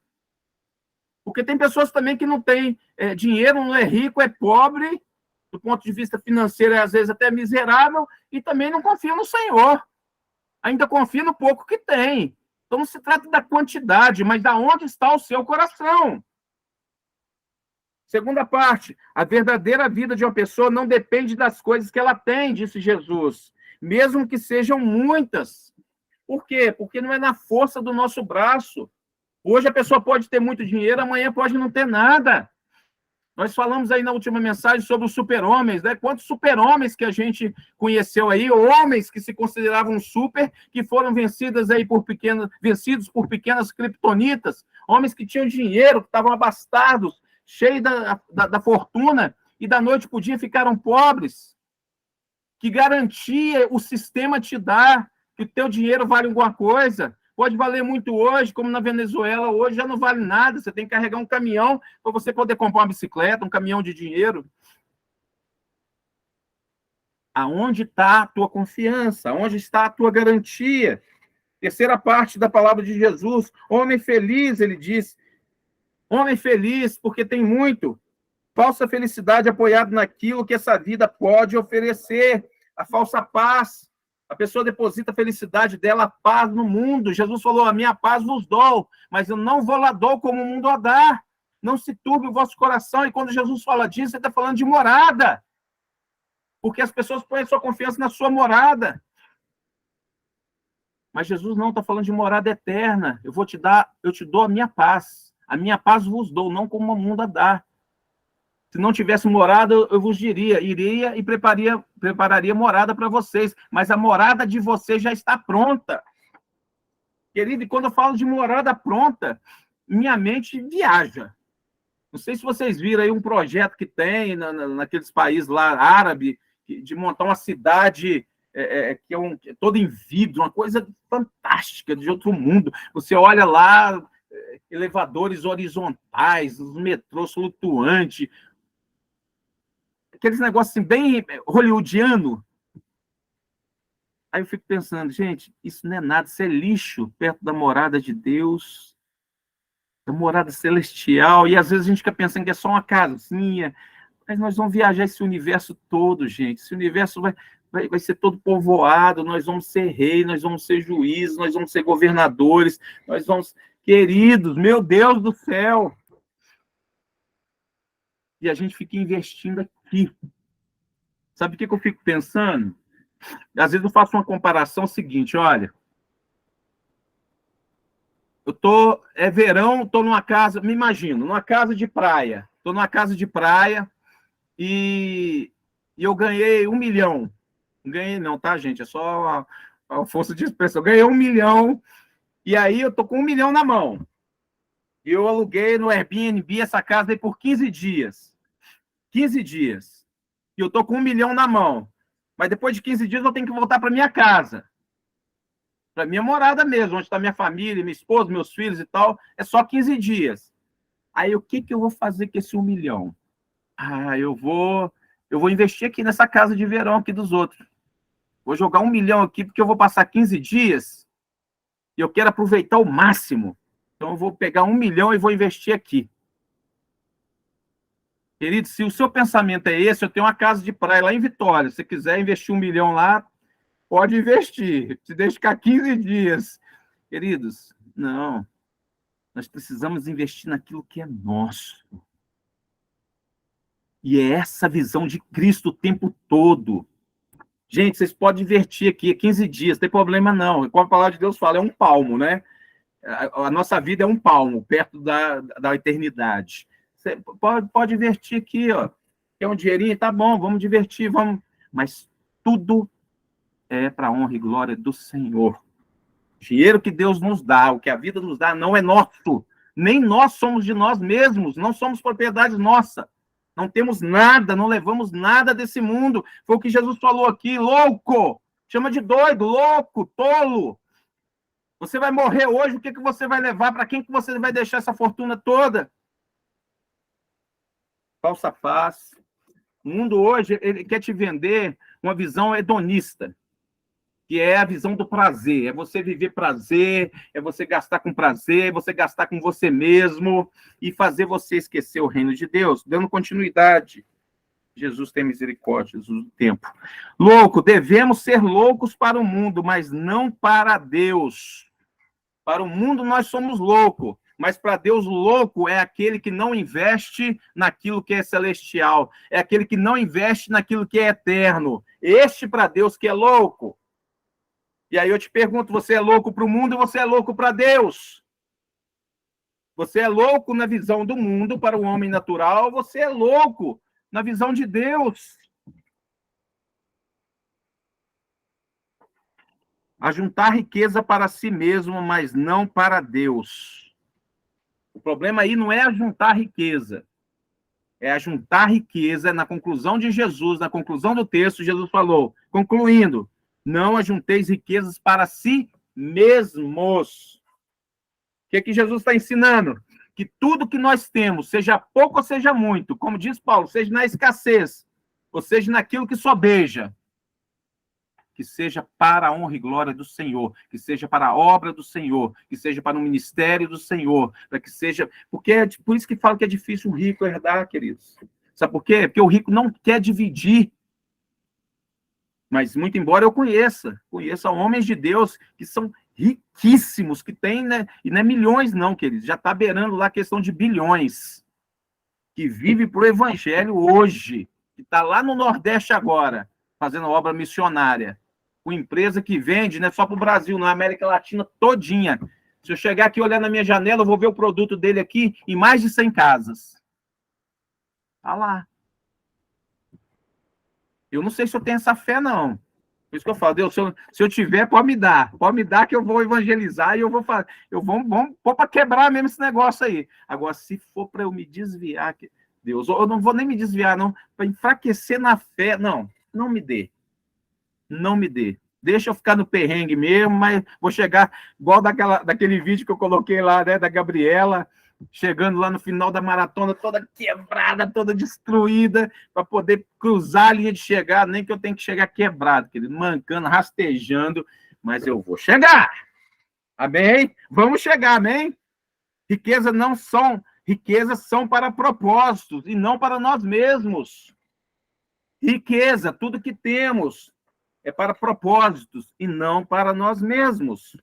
Porque tem pessoas também que não têm dinheiro, não é rico, é pobre, do ponto de vista financeiro, às vezes até miserável, e também não confia no Senhor. Ainda confia no pouco que tem. Então não se trata da quantidade, mas da onde está o seu coração. Segunda parte, a verdadeira vida de uma pessoa não depende das coisas que ela tem, disse Jesus, mesmo que sejam muitas. Por quê? Porque não é na força do nosso braço. Hoje a pessoa pode ter muito dinheiro, amanhã pode não ter nada. Nós falamos aí na última mensagem sobre os super-homens, né? Quantos super-homens que a gente conheceu aí, homens que se consideravam super, que foram vencidos por pequenas criptonitas, homens que tinham dinheiro, que estavam abastados, cheios da fortuna, e da noite para o dia ficaram pobres. Que garantia o sistema te dá que o teu dinheiro vale alguma coisa? Pode valer muito hoje, como na Venezuela, hoje já não vale nada. Você tem que carregar um caminhão para você poder comprar uma bicicleta, um caminhão de dinheiro. Aonde está a tua confiança? Onde está a tua garantia? Terceira parte da palavra de Jesus. Homem feliz, ele diz. Homem feliz, porque tem muito. Falsa felicidade apoiada naquilo que essa vida pode oferecer. A falsa paz. A pessoa deposita a felicidade dela, a paz no mundo. Jesus falou, a minha paz vos dou, mas eu não vou lá dou como o mundo a dá. Não se turbe o vosso coração. E quando Jesus fala disso, ele está falando de morada. Porque as pessoas põem a sua confiança na sua morada. Mas Jesus não está falando de morada eterna. Eu te dou a minha paz. A minha paz vos dou, não como o mundo a dá. Se não tivesse morada, eu vos diria, iria e prepararia morada para vocês, mas a morada de vocês já está pronta. Querido, e quando eu falo de morada pronta, minha mente viaja. Não sei se vocês viram aí um projeto que tem naqueles países lá, árabe, de montar uma cidade que é toda em vidro, uma coisa fantástica, de outro mundo. Você olha lá, elevadores horizontais, os metrôs flutuantes, aqueles negócios assim, bem hollywoodiano. Aí eu fico pensando, gente, isso não é nada, isso é lixo perto da morada de Deus, da morada celestial, e às vezes a gente fica pensando que é só uma casinha, mas nós vamos viajar esse universo todo, gente, esse universo vai ser todo povoado, nós vamos ser reis, nós vamos ser juízes, nós vamos ser governadores, nós vamos... Queridos, meu Deus do céu! E a gente fica investindo aqui. Sabe o que eu fico pensando? Às vezes eu faço uma comparação seguinte, olha, é verão, estou numa casa, me imagino, numa casa de praia, estou numa casa de praia e eu ganhei 1 milhão. Não ganhei não, tá, gente? É só a força de expressão. Eu ganhei 1 milhão e aí eu estou com 1 milhão na mão. E eu aluguei no Airbnb essa casa aí por 15 dias. 15 dias. E eu estou com 1 milhão na mão. Mas depois de 15 dias eu tenho que voltar para minha casa. Para minha morada mesmo, onde está minha família, minha esposa, meus filhos e tal. É só 15 dias. Aí o que eu vou fazer com esse 1 milhão? eu vou investir aqui nessa casa de verão aqui dos outros. Vou jogar 1 milhão aqui, porque eu vou passar 15 dias e eu quero aproveitar o máximo. Então, eu vou pegar 1 milhão e vou investir aqui. Querido, se o seu pensamento é esse, eu tenho uma casa de praia lá em Vitória. Se você quiser investir 1 milhão lá, pode investir. Se deixa ficar 15 dias. Queridos, não. Nós precisamos investir naquilo que é nosso. E é essa visão de Cristo o tempo todo. Gente, vocês podem divertir aqui 15 dias, não tem problema não. Como a palavra de Deus fala, é um palmo, né? A nossa vida é um palmo, perto da eternidade. Você pode divertir aqui, ó. Quer um dinheirinho? Tá bom, vamos divertir, vamos. Mas tudo é para a honra e glória do Senhor. O dinheiro que Deus nos dá, o que a vida nos dá, não é nosso. Nem nós somos de nós mesmos, não somos propriedade nossa. Não temos nada, não levamos nada desse mundo. Foi o que Jesus falou aqui, louco. Chama de doido, louco, tolo. Você vai morrer hoje, o que você vai levar? Para quem que você vai deixar essa fortuna toda? Falsa paz. O mundo hoje, ele quer te vender uma visão hedonista, que é a visão do prazer. É você viver prazer, é você gastar com prazer, é você gastar com você mesmo e fazer você esquecer o reino de Deus. Dando continuidade. Jesus tem misericórdia, Jesus do tempo. Louco, devemos ser loucos para o mundo, mas não para Deus. Para o mundo nós somos loucos, mas para Deus louco é aquele que não investe naquilo que é celestial, é aquele que não investe naquilo que é eterno. Este para Deus que é louco. E aí eu te pergunto, você é louco para o mundo ou você é louco para Deus? Você é louco na visão do mundo para o homem natural, ou você é louco na visão de Deus? Ajuntar riqueza para si mesmo, mas não para Deus. O problema aí não é ajuntar riqueza. É ajuntar riqueza na conclusão de Jesus, na conclusão do texto, Jesus falou, concluindo, não ajunteis riquezas para si mesmos. O que Jesus está ensinando? Que tudo que nós temos, seja pouco ou seja muito, como diz Paulo, seja na escassez, ou seja naquilo que sobeja, que seja para a honra e glória do Senhor, que seja para a obra do Senhor, que seja para o ministério do Senhor, para que seja... Porque é por isso que falo que é difícil o rico herdar, queridos. Sabe por quê? Porque o rico não quer dividir. Mas, muito embora eu conheça homens de Deus que são riquíssimos, que têm, né? E não é milhões, não, queridos. Já está beirando lá a questão de bilhões. Que vive para o evangelho hoje, que está lá no Nordeste agora, fazendo obra missionária. Com empresa que vende, não é só para o Brasil, na América Latina todinha. Se eu chegar aqui e olhar na minha janela, eu vou ver o produto dele aqui em mais de 100 casas. Está lá. Eu não sei se eu tenho essa fé, não. Por isso que eu falo, Deus, se eu tiver, pode me dar que eu vou evangelizar e eu vou fazer, vamos pôr para quebrar mesmo esse negócio aí. Agora, se for para eu me desviar, Deus, eu não vou nem me desviar, não, para enfraquecer na fé, não me dê. Não me dê. Deixa eu ficar no perrengue mesmo, mas vou chegar igual daquele vídeo que eu coloquei lá, né, da Gabriela, chegando lá no final da maratona, toda quebrada, toda destruída, para poder cruzar a linha de chegada, nem que eu tenha que chegar quebrado, querido, mancando, rastejando, mas eu vou chegar. Amém? Vamos chegar, amém? Riquezas são para propósitos e não para nós mesmos. Riqueza, tudo que temos, é para propósitos e não para nós mesmos.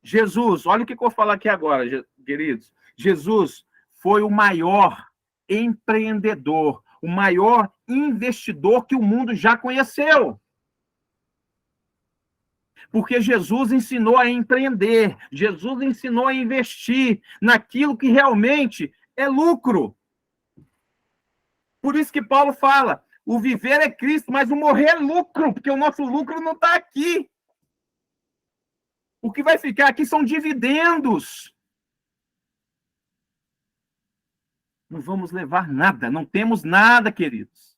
Jesus, olha o que eu vou falar aqui agora, queridos. Jesus foi o maior empreendedor, o maior investidor que o mundo já conheceu. Porque Jesus ensinou a empreender, Jesus ensinou a investir naquilo que realmente é lucro. Por isso que Paulo fala, o viver é Cristo, mas o morrer é lucro, porque o nosso lucro não está aqui. O que vai ficar aqui são dividendos. Não vamos levar nada, não temos nada, queridos.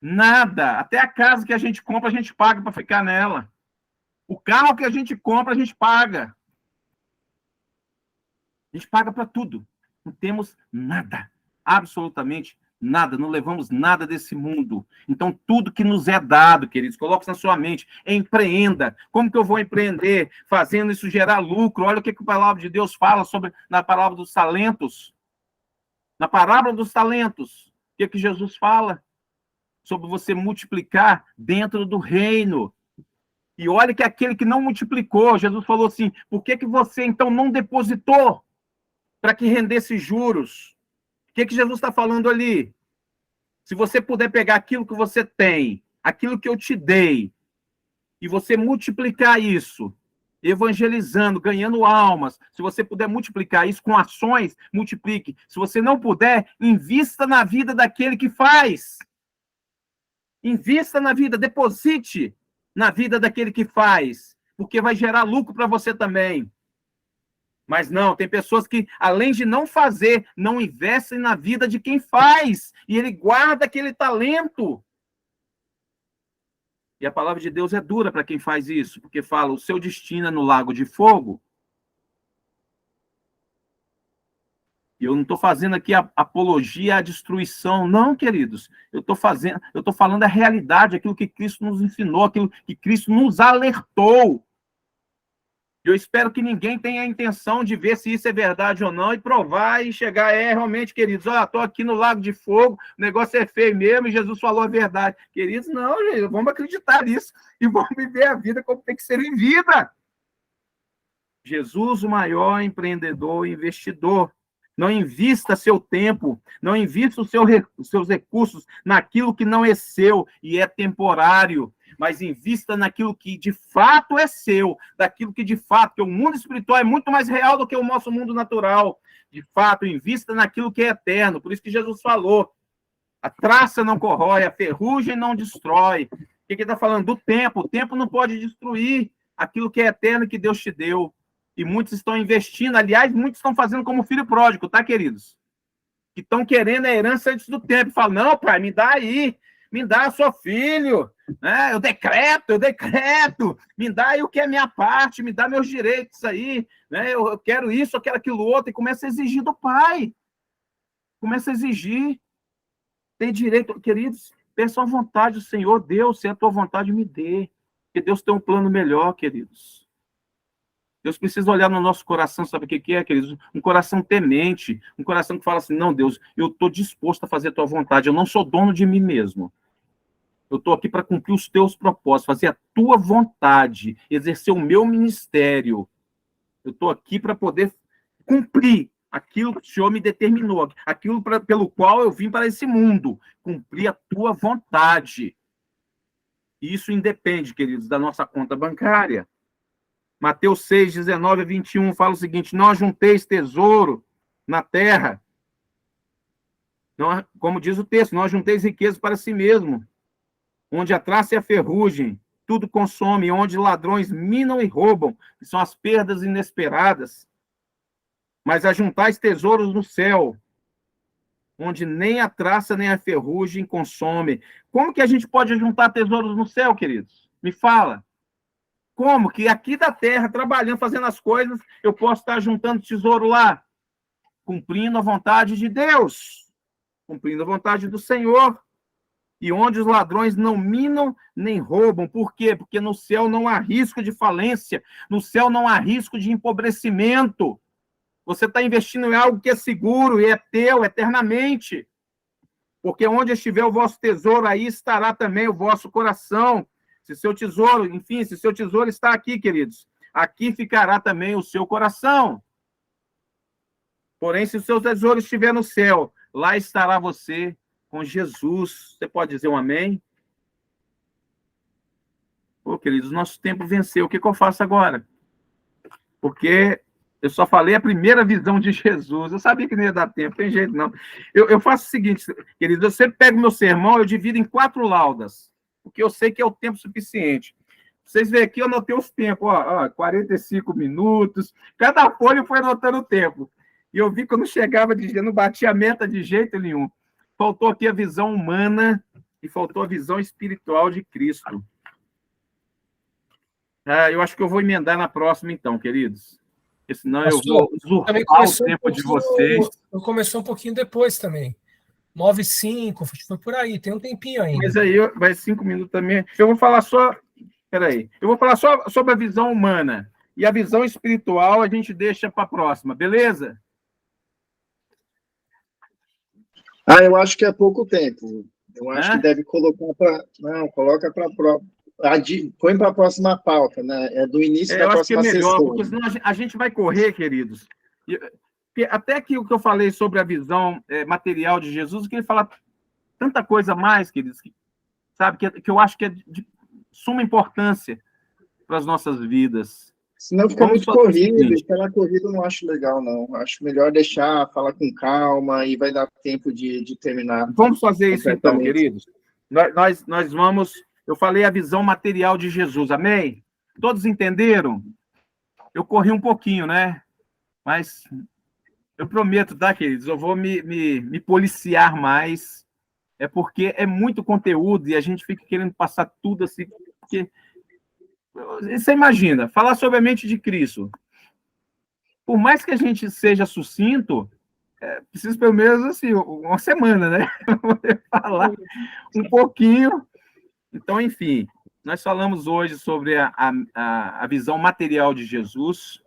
Nada. Até a casa que a gente compra, a gente paga para ficar nela. O carro que a gente compra, a gente paga. A gente paga para tudo. Não temos nada. Absolutamente Nada, não levamos nada desse mundo. Então, tudo que nos é dado, queridos, coloque na sua mente, empreenda. Como que eu vou empreender? Fazendo isso gerar lucro. Olha o que a palavra de Deus fala na palavra dos talentos. Na parábola dos talentos, o que Jesus fala? Sobre você multiplicar dentro do reino. E olha que aquele que não multiplicou, Jesus falou assim, por que você então não depositou para que rendesse juros? O que Jesus está falando ali? Se você puder pegar aquilo que você tem, aquilo que eu te dei, e você multiplicar isso, evangelizando, ganhando almas, se você puder multiplicar isso com ações, multiplique. Se você não puder, invista na vida daquele que faz. Invista na vida, deposite na vida daquele que faz, porque vai gerar lucro para você também. Mas não, tem pessoas que, além de não fazer, não investem na vida de quem faz. E ele guarda aquele talento. E a palavra de Deus é dura para quem faz isso, porque fala, o seu destino é no lago de fogo. E eu não estou fazendo aqui apologia à destruição, não, queridos. Eu estou falando a realidade, aquilo que Cristo nos ensinou, aquilo que Cristo nos alertou. Eu espero que ninguém tenha a intenção de ver se isso é verdade ou não e provar e chegar, realmente, queridos, estou aqui no Lago de Fogo, o negócio é feio mesmo e Jesus falou a verdade. Queridos, não, gente, vamos acreditar nisso e vamos viver a vida como tem que ser vivida. Jesus, o maior empreendedor e investidor. Não invista seu tempo, não invista os seus recursos naquilo que não é seu e é temporário, mas invista naquilo que de fato é seu, daquilo que de fato, que o mundo espiritual é muito mais real do que o nosso mundo natural. De fato, invista naquilo que é eterno. Por isso que Jesus falou, a traça não corrói, a ferrugem não destrói. O que ele está falando? Do tempo. O tempo não pode destruir aquilo que é eterno que Deus te deu. E muitos estão investindo, aliás, muitos estão fazendo como filho pródigo, tá, queridos? Que estão querendo a herança antes do tempo. Falam, não, pai, me dá aí, me dá, sou filho, né? Eu decreto, me dá aí o que é minha parte, me dá meus direitos aí, né? Eu quero isso, eu quero aquilo outro, e começa a exigir do pai. Começa a exigir. Tem direito, queridos, peçam a vontade do Senhor, Deus, se é a tua vontade, me dê. Porque Deus tem um plano melhor, queridos. Deus precisa olhar no nosso coração, sabe o que é, queridos? Um coração temente, um coração que fala assim, não, Deus, eu estou disposto a fazer a tua vontade, eu não sou dono de mim mesmo. Eu estou aqui para cumprir os teus propósitos, fazer a tua vontade, exercer o meu ministério. Eu estou aqui para poder cumprir aquilo que o Senhor me determinou, aquilo pelo qual eu vim para esse mundo, cumprir a tua vontade. E isso independe, queridos, da nossa conta bancária. Mateus 6, 19 a 21 fala o seguinte, não ajunteis tesouro na terra, não, como diz o texto, não ajunteis riquezas para si mesmo, onde a traça e a ferrugem tudo consome, onde ladrões minam e roubam, que são as perdas inesperadas, mas ajuntais tesouros no céu, onde nem a traça nem a ferrugem consomem. Como que a gente pode ajuntar tesouros no céu, queridos? Me fala. Como que aqui da terra, trabalhando, fazendo as coisas, eu posso estar juntando tesouro lá? Cumprindo a vontade de Deus, cumprindo a vontade do Senhor. E onde os ladrões não minam nem roubam. Por quê? Porque no céu não há risco de falência, no céu não há risco de empobrecimento. Você está investindo em algo que é seguro e é teu eternamente. Porque onde estiver o vosso tesouro, aí estará também o vosso coração. Se seu tesouro, enfim, se seu tesouro está aqui, queridos, aqui ficará também o seu coração. Porém, se o seu tesouro estiver no céu, lá estará você com Jesus. Você pode dizer um amém? Pô, queridos, nosso tempo venceu. O que eu faço agora? Porque eu só falei a primeira visão de Jesus. Eu sabia que não ia dar tempo, tem jeito não. Eu faço o seguinte, queridos, eu sempre pego meu sermão, eu divido em 4 laudas. Porque eu sei que é o tempo suficiente. Vocês veem aqui, eu anotei os tempos, 45 minutos, cada folha foi anotando o tempo. E eu vi que eu não chegava, não batia a meta de jeito nenhum. Faltou aqui a visão humana e faltou a visão espiritual de Cristo. Eu acho que eu vou emendar na próxima, então, queridos. Porque senão eu vou usurpar o tempo de vocês.
Eu comecei um pouquinho depois também. 9h05, foi por aí, tem um tempinho ainda.
Mas aí vai 5 minutos também. Eu vou falar só. Peraí. Eu vou falar só sobre a visão humana. E a visão espiritual a gente deixa para a próxima, beleza?
Eu acho que é pouco tempo. Eu acho que deve colocar para. Não, coloca para. Põe para a próxima pauta, né? É do início da próxima sessão. Eu acho que é melhor,
porque senão a gente vai correr, queridos. Até que o que eu falei sobre a visão material de Jesus, eu queria falar tanta coisa a mais, queridos, sabe, que eu acho que é de suma importância para as nossas vidas.
Senão fica muito corrido, e pela corrida eu não acho legal, não. Acho melhor deixar, falar com calma e vai dar tempo de terminar.
Vamos fazer isso então, queridos. Nós vamos... Eu falei a visão material de Jesus, amém? Todos entenderam? Eu corri um pouquinho, né? Mas eu prometo, tá, queridos? Eu vou me policiar mais. É porque é muito conteúdo e a gente fica querendo passar tudo assim. Porque... Você imagina, falar sobre a mente de Cristo. Por mais que a gente seja sucinto, precisa pelo menos assim, uma semana, né? Poder falar um pouquinho. Então, enfim, nós falamos hoje sobre a visão material de Jesus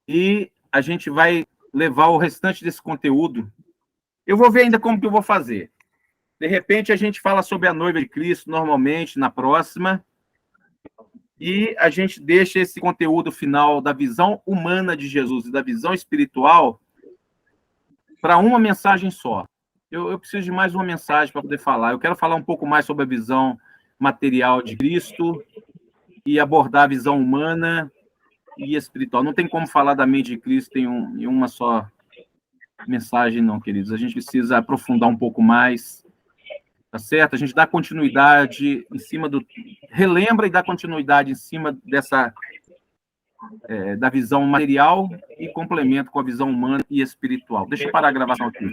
e a gente vai levar o restante desse conteúdo. Eu vou ver ainda como que eu vou fazer. De repente, a gente fala sobre a noiva de Cristo, normalmente, na próxima, e a gente deixa esse conteúdo final da visão humana de Jesus e da visão espiritual para uma mensagem só. Eu preciso de mais uma mensagem para poder falar. Eu quero falar um pouco mais sobre a visão material de Cristo e abordar a visão humana e espiritual. Não tem como falar da mente de Cristo em uma só mensagem, não, queridos. A gente precisa aprofundar um pouco mais, tá certo? A gente dá continuidade em cima do... Relembra e dá continuidade em cima dessa... da visão material e complemento com a visão humana e espiritual. Deixa eu parar a gravação aqui.